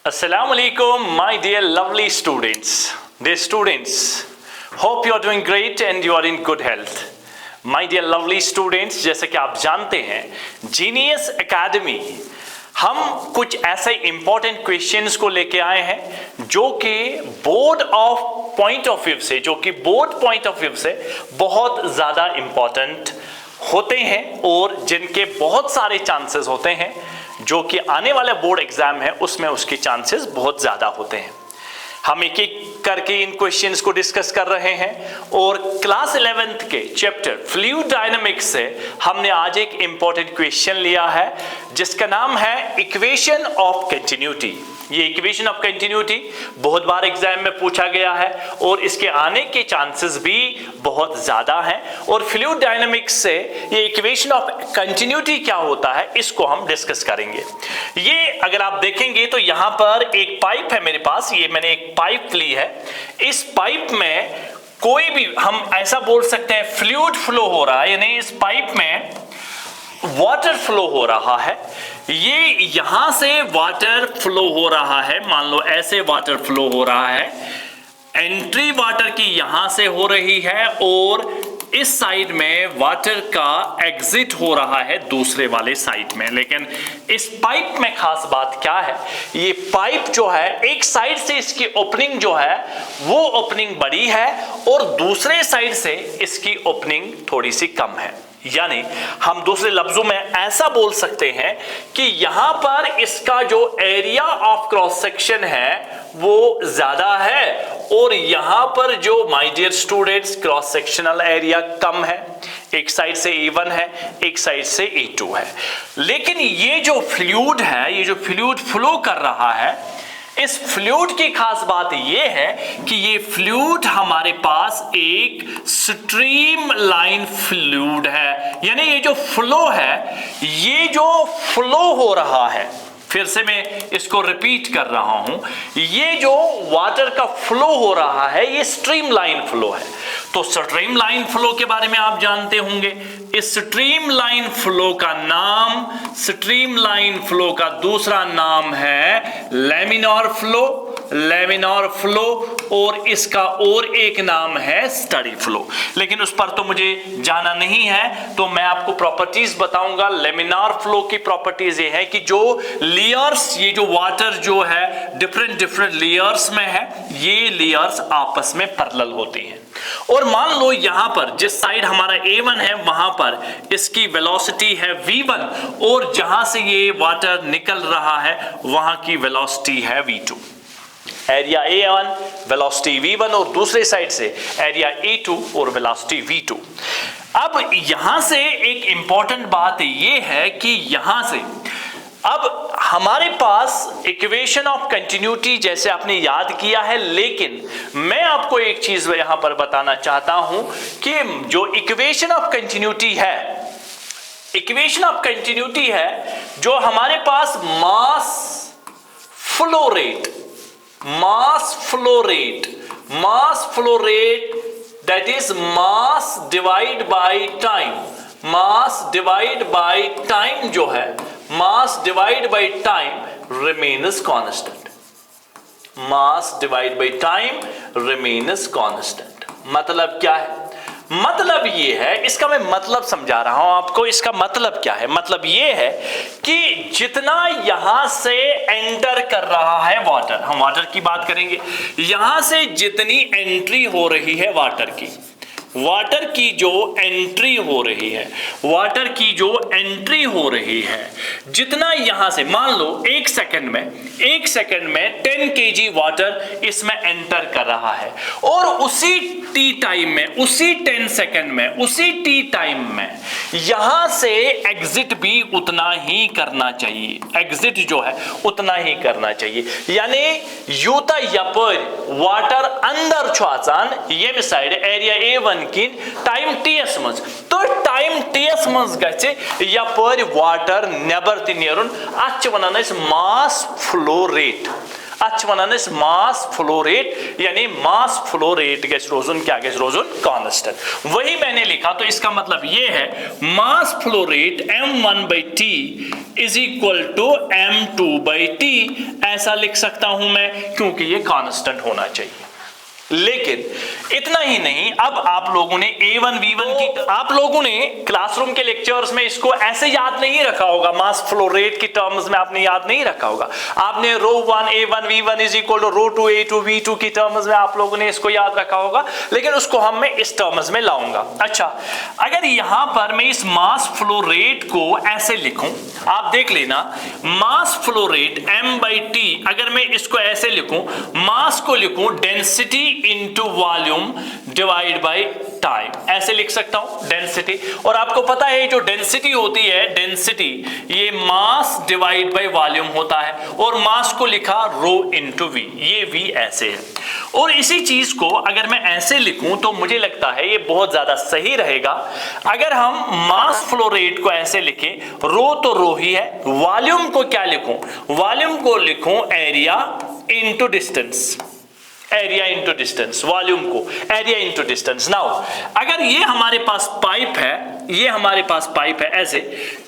Assalamu alaikum, my dear lovely students. Dear students, hope you are doing great and you are in good health. My dear lovely students, जैसे कि आप जानते हैं genius academy हम कुछ ऐसे important questions को लेके आए हैं जो कि बोर्ड पॉइंट ऑफ व्यू से बहुत ज़्यादा इंपॉर्टेंट होते हैं और जिनके बहुत सारे चांसेस होते हैं जो कि आने वाला बोर्ड एग्जाम है उसमें उसके चांसेस बहुत ज़्यादा होते हैं। हम एक एक करके इन क्वेश्चंस को डिस्कस कर रहे हैं और क्लास 11th के चैप्टर फ्लूइड डायनामिक्स से हमने आज एक इंपॉर्टेंट क्वेश्चन लिया है जिसका नाम है इक्वेशन ऑफ कंटिन्यूटी। ये इक्वेशन ऑफ कंटिन्यूटी बहुत बार एग्जाम में पूछा गया है और इसके आने के चांसेस भी बहुत ज़्यादा हैं और फ्लूइड डायनामिक्स से ये इक्वेशन ऑफ कंटिन्यूटी क्या होता है इसको हम डिस्कस करेंगे। ये अगर आप देखेंगे तो यहाँ पर एक पाइप है मेरे पास, ये मैंने एक पाइप ली है। इस पाइप में कोई भी हम ऐसा बोल सकते हैं फ्लूइड फ्लो हो रहा है, यानी इस पाइप में वाटर फ्लो हो रहा है। ये यहां से वाटर फ्लो हो रहा है, मान लो ऐसे वाटर फ्लो हो रहा है, एंट्री वाटर की यहां से हो रही है और इस साइड में वाटर का एग्जिट हो रहा है दूसरे वाले साइड में। लेकिन इस पाइप में खास बात क्या है, ये पाइप जो है एक साइड से इसकी ओपनिंग जो है वो ओपनिंग बड़ी है और दूसरे साइड से इसकी ओपनिंग थोड़ी सी कम है। यानी हम दूसरे लफ्जों में ऐसा बोल सकते हैं कि यहां पर इसका जो एरिया ऑफ क्रॉस सेक्शन है वो ज्यादा है और यहां पर जो my dear students cross sectional area कम है। एक साइड से A1 है, एक साइड से A2 है। लेकिन ये जो फ्लूइड है, ये जो फ्लूइड फ्लो कर रहा है, इस फ्लूइड की खास बात यह है कि ये फ्लूइड हमारे पास एक स्ट्रीम लाइन फ्लूइड है। यानी ये जो फ्लो है, ये जो फ्लो हो रहा है, फिर से मैं इसको रिपीट कर रहा हूं, ये जो वाटर का फ्लो हो रहा है ये स्ट्रीम लाइन फ्लो है। तो स्ट्रीम लाइन फ्लो के बारे में आप जानते होंगे। इस स्ट्रीम लाइन फ्लो का नाम, स्ट्रीम लाइन फ्लो का दूसरा नाम है लैमिनार फ्लो और इसका और एक नाम है स्टडी फ्लो। लेकिन उस पर तो मुझे जाना नहीं है, तो मैं आपको प्रॉपर्टीज बताऊंगा। लैमिनार फ्लो की प्रॉपर्टीज ये है कि जो लेयर्स, ये जो वाटर जो है डिफरेंट लेयर्स में है, ये लेयर्स आपस में पैरेलल होती हैं। और मान लो यहां पर जिस साइड हमारा A1 है वहां पर इसकी वेलोसिटी है V1 और जहां से ये वाटर निकल रहा है वहां की वेलोसिटी है V2। Area A1 velocity V1 और दूसरे साइड से एरिया A2 और वेलोसिटी V2। अब यहां से एक इंपॉर्टेंट बात ये है कि यहां से अब हमारे पास इक्वेशन ऑफ कंटिन्यूटी जैसे आपने याद किया है, लेकिन मैं आपको एक चीज यहां पर बताना चाहता हूं कि जो इक्वेशन ऑफ कंटिन्यूटी है, इक्वेशन ऑफ कंटिन्यूटी है जो हमारे पास mass flow rate that is mass divide by time, mass divide by time जो है, mass divided by time remains constant, mass divided by time remains constant। मतलब क्या है? मतलब ये है, इसका मैं मतलब समझा रहा हूं आपको। इसका मतलब क्या है? मतलब ये है कि जितना यहां से एंटर कर रहा है वाटर, हम वाटर की बात करेंगे, यहां से जितनी एंट्री हो रही है वाटर की जो एंट्री हो रही है, वाटर की जो एंट्री हो रही है, जितना यहां से मान लो एक सेकंड में 10 kg वाटर इसमें एंटर कर रहा है और उसी टी टाइम में, उसी 10 सेकंड में, उसी टी टाइम में यहां से एग्जिट भी उतना ही करना चाहिए, एग्जिट जो है उतना ही करना चाहिए। यानी यूता यपर वाटर अंदर छाचान ये साइड एरिया A1 की टाइम टीएस मज, तो टाइम टीएस मज गछे यपर वाटर नेबर ते नेरुन, अच वनान mass flow rate, H1n is mass flow rate, यानी mass flow rate गैस रोजन क्या गैस रोजन कांस्टेंट। वही मैंने लिखा, तो इसका मतलब ये है mass flow rate m1/t is equal to m2/t, ऐसा लिख सकता हूं मैं, क्योंकि ये कांस्टेंट होना चाहिए। लेकिन इतना ही नहीं, अब आप लोगों ने A1 V1 की, आप लोगों ने क्लासरूम के लेक्चर्स में इसको ऐसे याद नहीं रखा होगा, मास फ्लो रेट की टर्म्स में आपने याद नहीं रखा होगा। आपने ρ1 A1 V1 is equal to ρ2 A2 V2 की टर्म्स में आप लोगों ने इसको याद रखा होगा, लेकिन उसको हम मैं इस टर्म्स में लाऊंगा। अच्छा, अगर यहां पर मैं इस मास फ्लो रेट को ऐसे लिखूं, आप देख लेना, मास फ्लो रेट m/t, अगर मैं इसको ऐसे लिखूं, मास को लिखूं density into volume divide by time, ऐसे लिख सकता हूं डेंसिटी। और आपको पता है जो डेंसिटी होती है, डेंसिटी ये मास डिवाइड बाय वॉल्यूम होता है, और मास को लिखा रो इनटू वी, ये वी ऐसे है। और इसी चीज को अगर मैं ऐसे लिखूं तो मुझे लगता है ये बहुत ज्यादा सही रहेगा। अगर हम मास फ्लो रेट को ऐसे लिखें, रो तो रो ही है, वॉल्यूम को क्या लिखूं, वॉल्यूम को लिखूं area into distance, area into distance, volume को एरिया इंटू डिस्टेंस। नाउ अगर ये हमारे पास पाइप है, ये हमारे पास पाइप है ऐसे,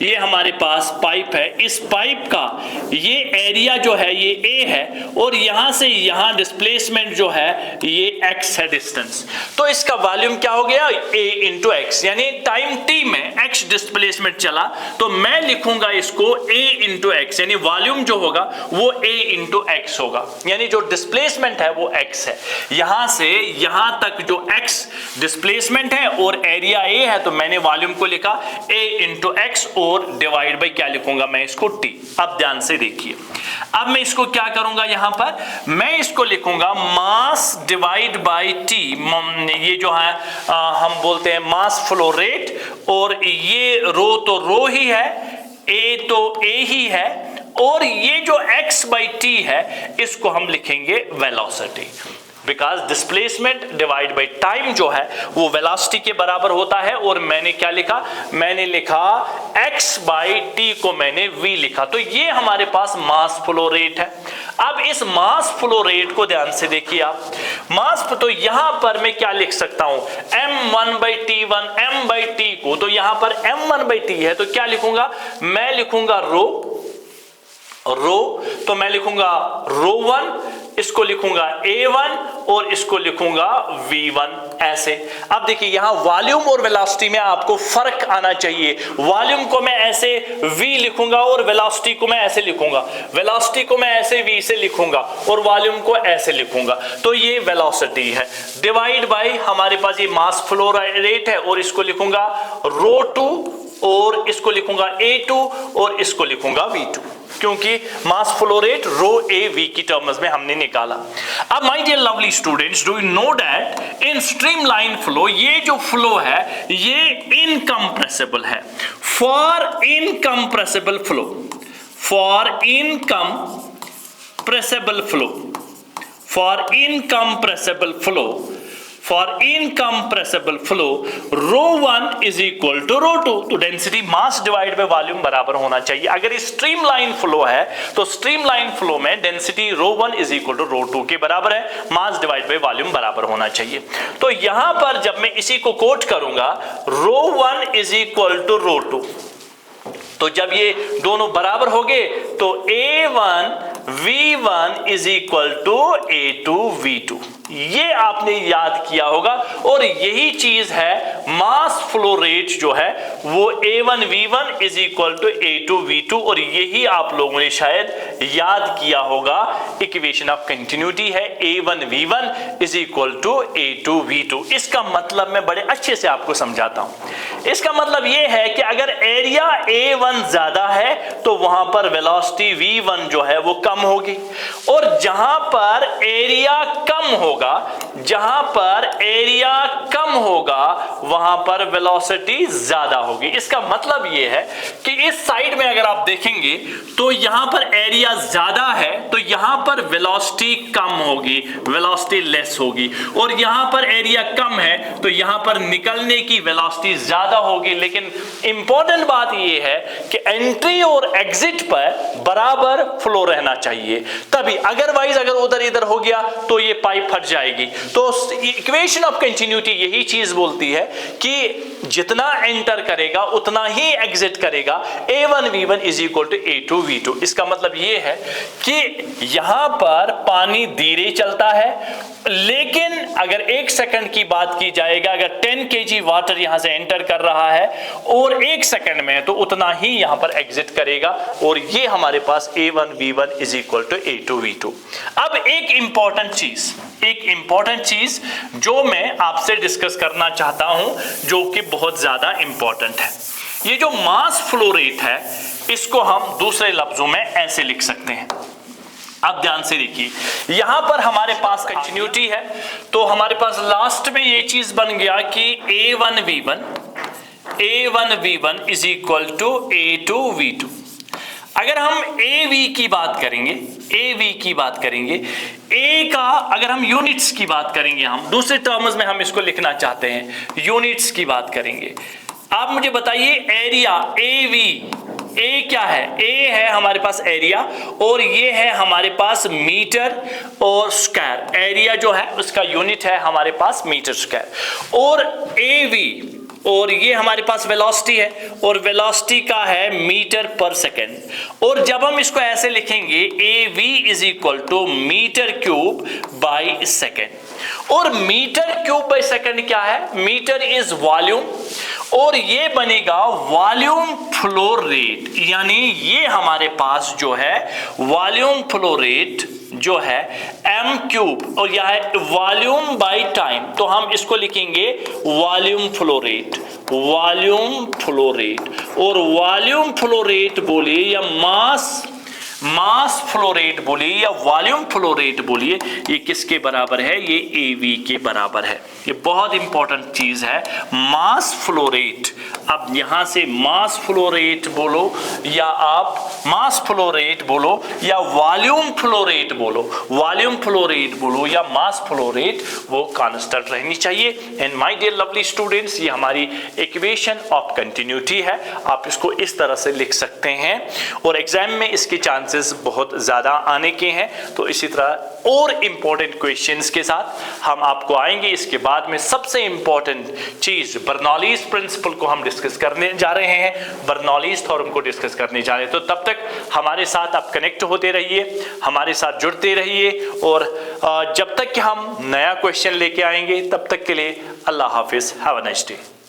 ये हमारे पास पाइप है, इस पाइप का ये एरिया जो है ये a है, और यहां से यहां डिस्प्लेसमेंट जो है ये x है डिस्टेंस, तो इसका वॉल्यूम क्या हो गया a इंटू एक्स, यानी टाइम t में x डिस्प्लेसमेंट चला, तो मैं लिखूंगा इसको a इंटू एक्स, यानी वॉल्यूम जो होगा वो a इंटू एक्स होगा, यानी जो डिस्प्लेसमेंट है वो x है। यहां से यहां तक जो x डिस्प्लेसमेंट है और एरिया a है, तो मैंने वॉल्यूम को लिखा a इंटू एक्स और डिवाइड बाई क्या लिखूंगा मैं इसको t। अब ध्यान से देखिए, अब मैं इसको क्या करूंगा, यहां पर मैं इसको लिखूंगा मास डिवाइड बाई t, ये जो है हम बोलते हैं मास फ्लो रेट, और ये रो तो रो ही है, a तो a ही है, और ये जो x/t है इसको हम लिखेंगे velocity, because displacement divide by time जो है वो वेलोसिटी के बराबर होता है। और मैंने क्या लिखा, मैंने लिखा x/t को मैंने v लिखा, तो ये हमारे पास मास फ्लो रेट है। अब इस मास फ्लो रेट को ध्यान से देखिए आप, मास, तो यहां पर मैं क्या लिख सकता हूं, m1/t1, m/t को, तो यहां पर m1/t है, तो क्या लिखूंगा, मैं लिखूंगा रो, तो मैं लिखूंगा ρ1, इसको लिखूंगा a1 और इसको लिखूंगा v1 ऐसे। अब देखिए यहां वॉल्यूम और वेलोसिटी में आपको फर्क आना चाहिए, वॉल्यूम को मैं ऐसे v लिखूंगा और वेलोसिटी को मैं ऐसे लिखूंगा, वेलोसिटी को मैं ऐसे v से लिखूंगा और वॉल्यूम को ऐसे लिखूंगा, तो ये वेलोसिटी है, डिवाइड बाय हमारे पास ये मास फ्लो रेट है, और इसको लिखूंगा ρ2 और इसको लिखूंगा a2 और इसको लिखूंगा v2, क्योंकि mass flow rate rho A V की टर्म्स में हमने निकाला। अब my dear lovely students, do you know that in streamline flow ये जो फ्लो है ये इनकम्प्रेसिबल है। For incompressible flow, for incompressible flow, for incompressible flow, for incompressible flow ρ1 is equal to ρ2, तो density mass divide by volume बराबर होना चाहिए। अगर ये स्ट्रीमलाइन फ्लो है तो स्ट्रीमलाइन फ्लो में डेंसिटी ρ1 इज इक्वल टू ρ2 के बराबर है, मास डिवाइड बाय वॉल्यूम बराबर होना चाहिए। तो यहां पर जब मैं इसी को कोट करूंगा ρ1 इज इक्वल टू ρ2, तो जब ये दोनों बराबर हो गए तो a1 v1 is equal to a2 v2, ये आपने याद किया होगा। और यही चीज है मास फ्लो रेट जो है वो a1 v1 is equal to a2 v2, और यही आप लोगों ने शायद याद किया होगा, इक्वेशन ऑफ कंटिन्यूटी है a1 v1 is equal to a2 v2। इसका मतलब मैं बड़े अच्छे से आपको समझाता हूं। इसका मतलब ये है कि अगर एरिया a1 ज्यादा है तो वहां पर वेलोसिटी v1 जो है वो कम होगी, और जहां पर एरिया कम होगा जहां पर एरिया कम होगा वहां पर वेलोसिटी ज्यादा होगी। इसका मतलब यह है कि इस साइड में अगर आप देखेंगे तो यहां पर एरिया ज्यादा है तो यहां पर वेलोसिटी कम होगी, वेलोसिटी लेस होगी, और यहां पर एरिया कम है तो यहां पर निकलने की वेलोसिटी ज्यादा होगी। लेकिन इंपॉर्टेंट बात यह है कि एंट्री और एग्जिट पर बराबर फ्लो रहना चाहिए, तभी अदरवाइज अगर उधर इधर हो गया तो ये पाइप फट जाएगी। तो इक्वेशन ऑफ कंटिन्यूटी यही चीज बोलती है कि जितना एंटर करेगा उतना ही एग्जिट करेगा, A1 V1 is equal to A2 V2। इसका मतलब ये है कि यहां पर पानी धीरे चलता है, लेकिन अगर 1 सेकंड की बात की जाएगा, अगर 10 kg वाटर यहां से एंटर कर रहा है और 1 सेकंड में तो उतना ही यहां पर एग्जिट करेगा, और ये हमारे पास A1 V1 is equal to A2 V2। अब एक इंपॉर्टेंट चीज जो मैं आपसे डिस्कस करना चाहता हूं, जो कि बहुत ज्यादा इंपॉर्टेंट है। ये जो मास फ्लो रेट है इसको हम दूसरे लफ्जों में ऐसे लिख सकते हैं। अब ध्यान से देखिए, यहां पर हमारे पास कंटिन्यूटी है तो हमारे पास लास्ट में ये चीज बन गया कि A1 V1 is equal to A2 V2। अगर हम AV की बात करेंगे, A का अगर हम यूनिट्स की बात करेंगे, हम दूसरे टर्म्स में हम इसको लिखना चाहते हैं, यूनिट्स की बात करेंगे। आप मुझे बताइए एरिया AV, A क्या है? A है हमारे पास एरिया, और ये है हमारे पास मीटर और स्क्वायर। एरिया जो है उसका यूनिट है हमारे पास मीटर स्क्वायर, और AV, और ये हमारे पास वेलोसिटी है, और वेलोसिटी का है मीटर पर सेकेंड। और जब हम इसको ऐसे लिखेंगे AV is equal to metre cube by second. और मीटर क्यूब बाई सेकेंड क्या है? मीटर इज वॉल्यूम, और ये बनेगा वॉल्यूम फ्लो रेट, यानी ये हमारे पास जो है वॉल्यूम फ्लो रेट जो है m क्यूब, और यह है वॉल्यूम बाय टाइम, तो हम इसको लिखेंगे वॉल्यूम फ्लो रेट, और वॉल्यूम फ्लो रेट बोलिए या मास फ्लो रेट बोलिए या वॉल्यूम फ्लो रेट बोलिए, ये किसके बराबर है? ये AV के बराबर है। ये बहुत इंपॉर्टेंट चीज है, मास फ्लो रेट। अब यहां से मास फ्लो रेट बोलो या आप मास फ्लो रेट बोलो या वॉल्यूम फ्लो रेट बोलो, या मास फ्लो रेट, वो कांस्टेंट रहनी चाहिए। And my dear lovely students, ये हमारी इक्वेशन ऑफ कंटिन्यूटी है। आप इसको इस तरह से लिख सकते हैं, और एग्जाम में इसके चांसेस बहुत ज्यादा आने के हैं। तो इसी तरह और इंपॉर्टेंट क्वेश्चंस के साथ हम आपको आएंगे। इसके बाद में सबसे इंपॉर्टेंट चीज बर्नौलीज प्रिंसिपल को हम डिस्कस करने जा रहे हैं, बर्नौलीज थ्योरम को डिस्कस करने जा रहे हैं। तो तब तक हमारे साथ आप कनेक्ट होते रहिए, हमारे साथ जुड़ते रहिए, और जब तक कि हम नया क्वेश्चन लेके आएंगे तब तक के लिए अल्लाह हाफिज, हैव अ नाइस डे।